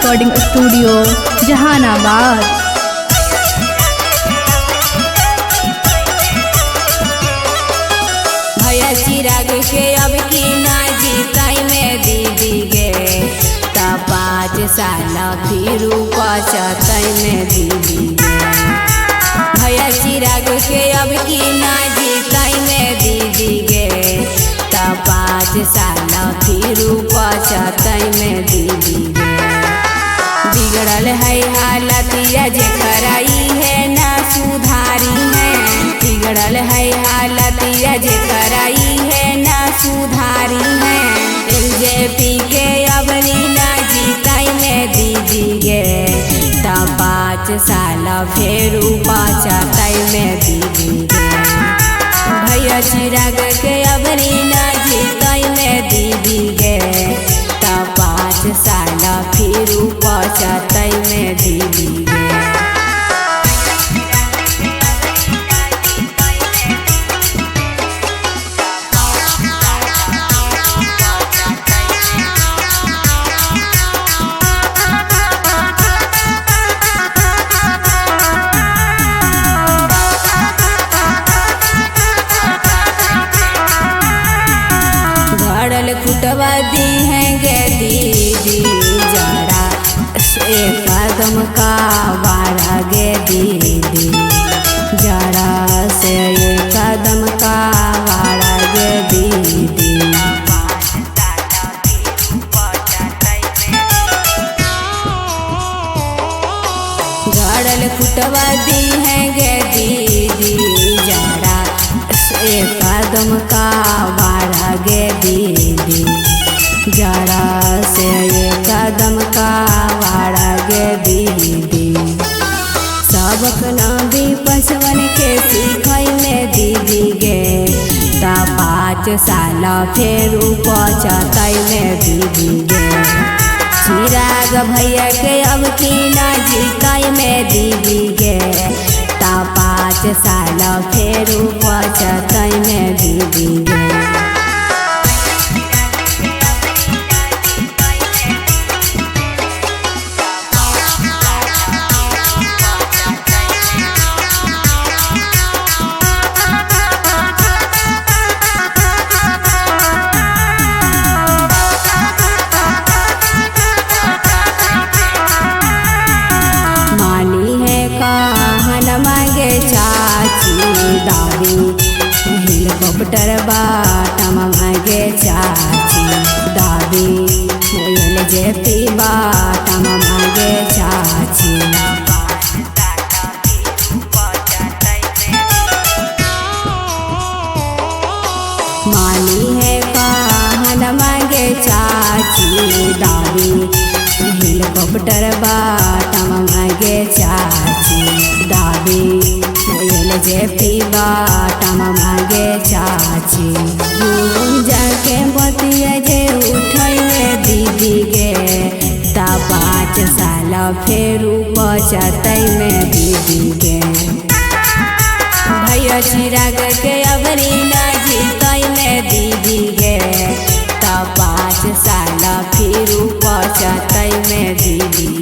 Recording studio Jehanabad. भैया चिराग के अब की ना जीताई में दीदी गे, ता 5 साल फिर पचतई में दीदी गे। भैया चिराग के अब की ना जीताई में दीदी गे, ता 5 साल फिर पचतई में दीदी गे। बिगड़ल है हालत जे कराई है ना सुधारी है, बिगड़ल है हालत जे कराई है ना सुधारी है। एलजेपी के अबरी ना जीताई में दीदी गे, ता 5 साल फेर पचतई में दीदी गे। भैया चिराग के अबरी ना जीताई में दीदी गे, ता 5 साल फिर पचतई में दीदी गे। गड़ल खुटवा दी है गे दीदी जरा से कदम का बाड़ा गे दीदी, जरा से कदम का बाड़ा गे दीदी। गड़ल खुटवा दी है गे दीदी जरा से कदम का बाड़ा गे दीदी, जरा से कदम का बाड़ा गे दीदी। सबक नबी पसवन के सीखई में दीदी गे, ता 5 साल फेर पचतई में दीदी गे। चिराग भैया के अब की ना जीताई में दीदी गे, ता 5 साल फेर पचतई में दीदी गे। मांगे चाची दादी हेलीकॉप्टर बाटा मांगे चाची दादी, एलजेपी बाटा मांगे चाची। मानी है कहन मांगे चाची दादी, हेलीकॉप्टर बाटा मांगे चाची दादी, एलजेपी बाटा मांगे चाची। जाके बतिया जे उठई में दीदी गे, ता 5 साल फेर पचतई में दीदी गे। भैया चिराग के अबरी ना जीतई में दीदी गे, ता 5 साल फिर पचतई में दीदी।